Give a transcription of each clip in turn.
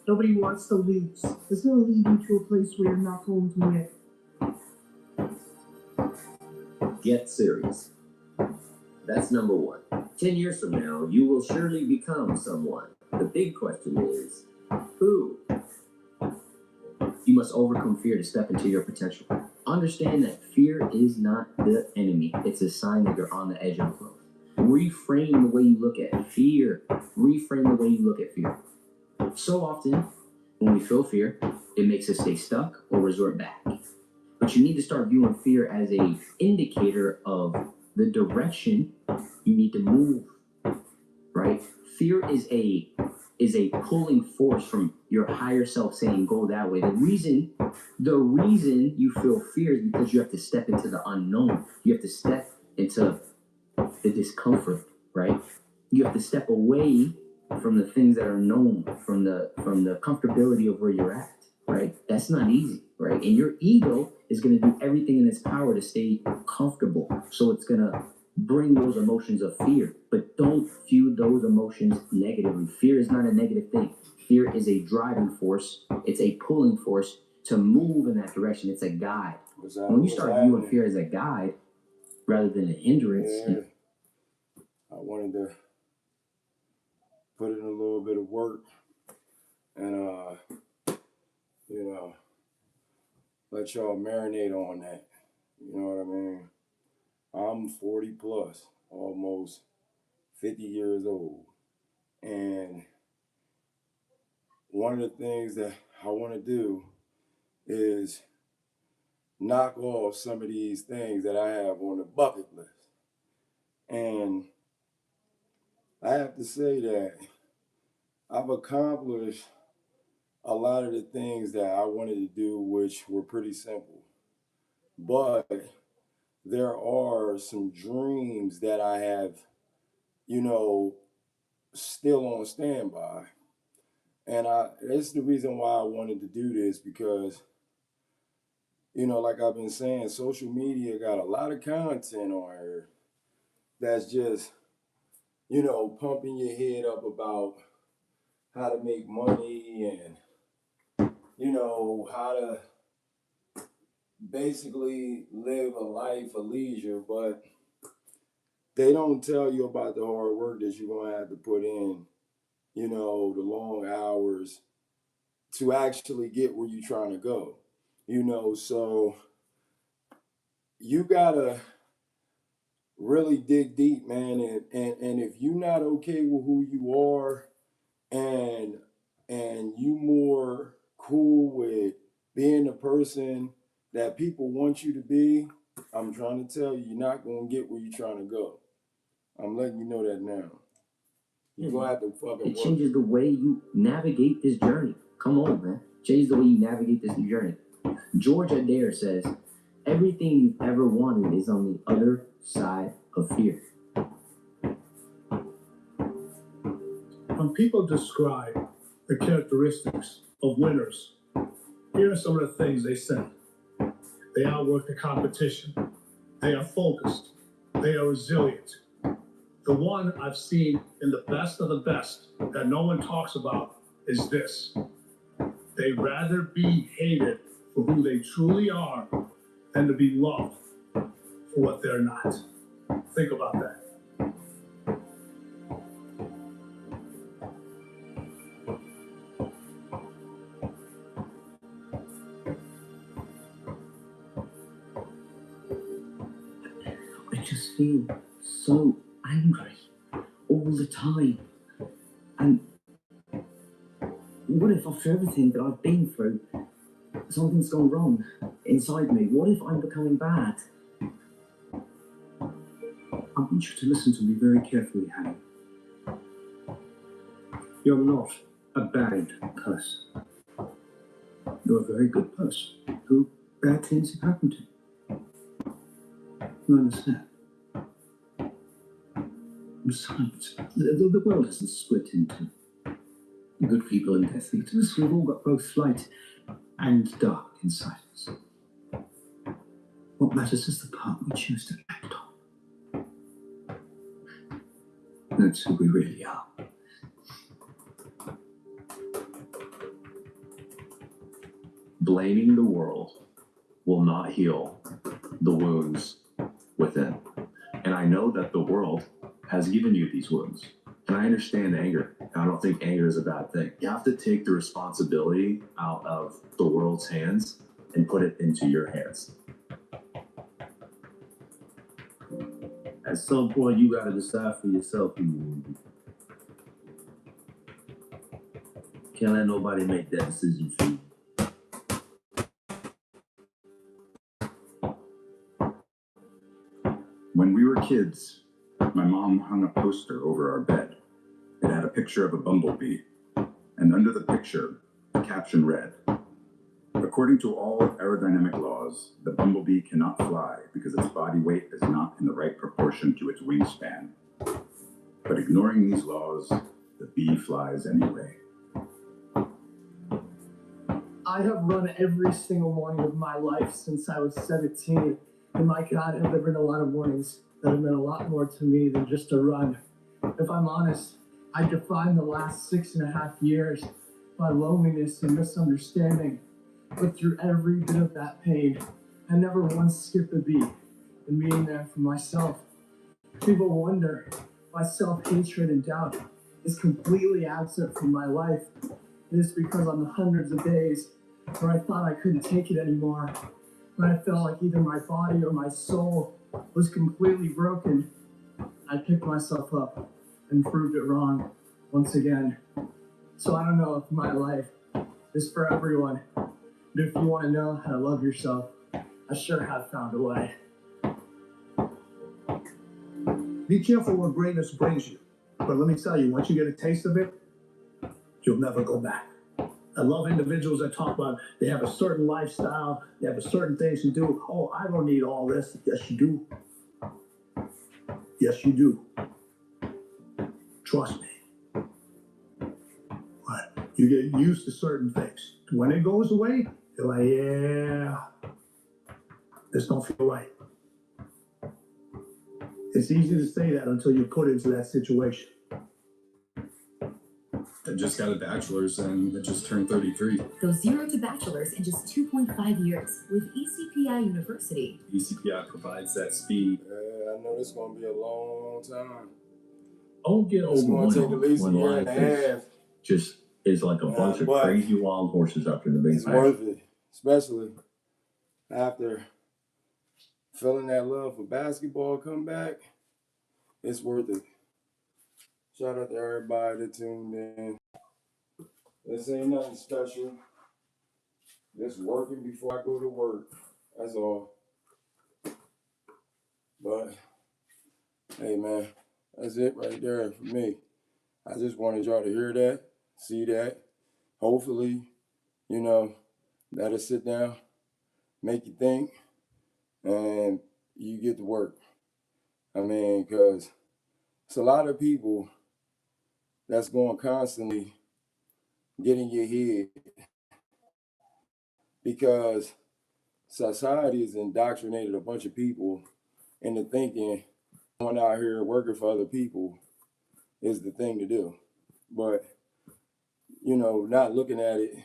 Nobody wants to lose. It's going to lead you to a place where you're not going to win. Get serious. That's number one. 10 years from now, you will surely become someone. The big question is, who? You must overcome fear to step into your potential. Understand that fear is not the enemy. It's a sign that you're on the edge of growth. Reframe the way you look at fear. Reframe the way you look at fear. So often, when we feel fear, it makes us stay stuck or resort back. But you need to start viewing fear as an indicator of the direction you need to move, right? Fear is a pulling force from your higher self saying, go that way. The reason you feel fear is because you have to step into the unknown. You have to step into the discomfort, right? You have to step away from the things that are known, from the comfortability of where you're at, right? That's not easy, right? And your ego is going to do everything in its power to stay comfortable. So it's going to bring those emotions of fear, but don't view those emotions negatively. Fear is not a negative thing. Fear is a driving force. It's a pulling force to move in that direction. It's a guide. When you start viewing fear as a guide rather than a hindrance. I wanted to put in a little bit of work and, let y'all marinate on that. You know what I mean? I'm 40 plus, almost 50 years old. And one of the things that I want to do is knock off some of these things that I have on the bucket list. And I have to say that I've accomplished a lot of the things that I wanted to do, which were pretty simple. But there are some dreams that I have, still on standby. And that's the reason why I wanted to do this, because, like I've been saying, social media got a lot of content on here that's just, pumping your head up about how to make money and, how to basically live a life of leisure, but they don't tell you about the hard work that you're going to have to put in, the long hours to actually get where you're trying to go, so you got to really dig deep, man. And if you're not okay with who you are and you more cool with being the person that people want you to be, I'm trying to tell you, you're not going to get where you're trying to go. I'm letting you know that now. You're going to have to fucking It changes the way you navigate this journey. Come on, man. Changes the way you navigate this journey. George Adair says, everything you've ever wanted is on the other side of fear. When people describe the characteristics of winners, here are some of the things they say. They outwork the competition. They are focused. They are resilient. The one I've seen in the best of the best that no one talks about is this. They'd rather be hated for who they truly are than to be loved for what they're not. Think about that. I just feel so angry all the time. And what if after everything that I've been through, something's gone wrong inside me? What if I'm becoming bad? I want you to listen to me very carefully, Harry. You're not a bad person. You're a very good person who bad things have happened to. You understand? Besides, the world isn't split into good people and death eaters. We've all got both light and dark inside us. What matters is the part we choose to act on. That's who we really are. Blaming the world will not heal the wounds within. And I know that the world has given you these wounds. And I understand anger. I don't think anger is a bad thing. You have to take the responsibility out of the world's hands and put it into your hands. At some point, you got to decide for yourself who you want to be. Can't let nobody make that decision for you. When we were kids, my mom hung a poster over our bed. It had a picture of a bumblebee, and under the picture, the caption read, "According to all aerodynamic laws, the bumblebee cannot fly because its body weight is not in the right proportion to its wingspan. But ignoring these laws, the bee flies anyway." I have run every single morning of my life since I was 17. And my God, have there been a lot of mornings that have meant a lot more to me than just a run. If I'm honest, I define the last 6.5 years by loneliness and misunderstanding. But through every bit of that pain, I never once skipped a beat in being there for myself. People wonder why self-hatred and doubt is completely absent from my life. It is because on the hundreds of days where I thought I couldn't take it anymore, when I felt like either my body or my soul was completely broken, I picked myself up and proved it wrong once again. So I don't know if my life is for everyone, but if you want to know how to love yourself, I sure have found a way. Be careful what greatness brings you. But let me tell you, once you get a taste of it, you'll never go back. I love individuals that talk about they have a certain lifestyle, they have a certain things to do. Oh, I don't need all this. Yes, you do. Yes, you do. Trust me. But you get used to certain things. When it goes away, you're like, yeah, this don't feel right. It's easy to say that until you're put into that situation. I just got a bachelor's and I just turned 33. Go zero to bachelor's in just 2.5 years with ECPI University. ECPI provides that speed. Yeah, I know this is gonna be a long time. Don't get It's gonna take at least a when year life and a half. just is like a bunch of but crazy wild horses up in the big It's worth it, especially after feeling that love for basketball come back. It's worth it. Shout out to everybody that tuned in. This ain't nothing special. Just working before I go to work. That's all. But hey man, that's it right there for me. I just wanted y'all to hear that, see that. Hopefully, that'll sit down, make you think, and you get to work. I mean, because it's a lot of people that's going constantly get in your head because society has indoctrinated a bunch of people into thinking going out here working for other people is the thing to do. But, not looking at it,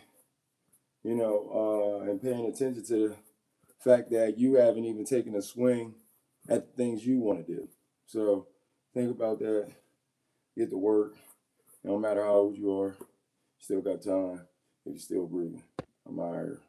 and paying attention to the fact that you haven't even taken a swing at the things you want to do. So think about that, get to work. No matter how old you are, you still got time if you're still breathing. I'm out here.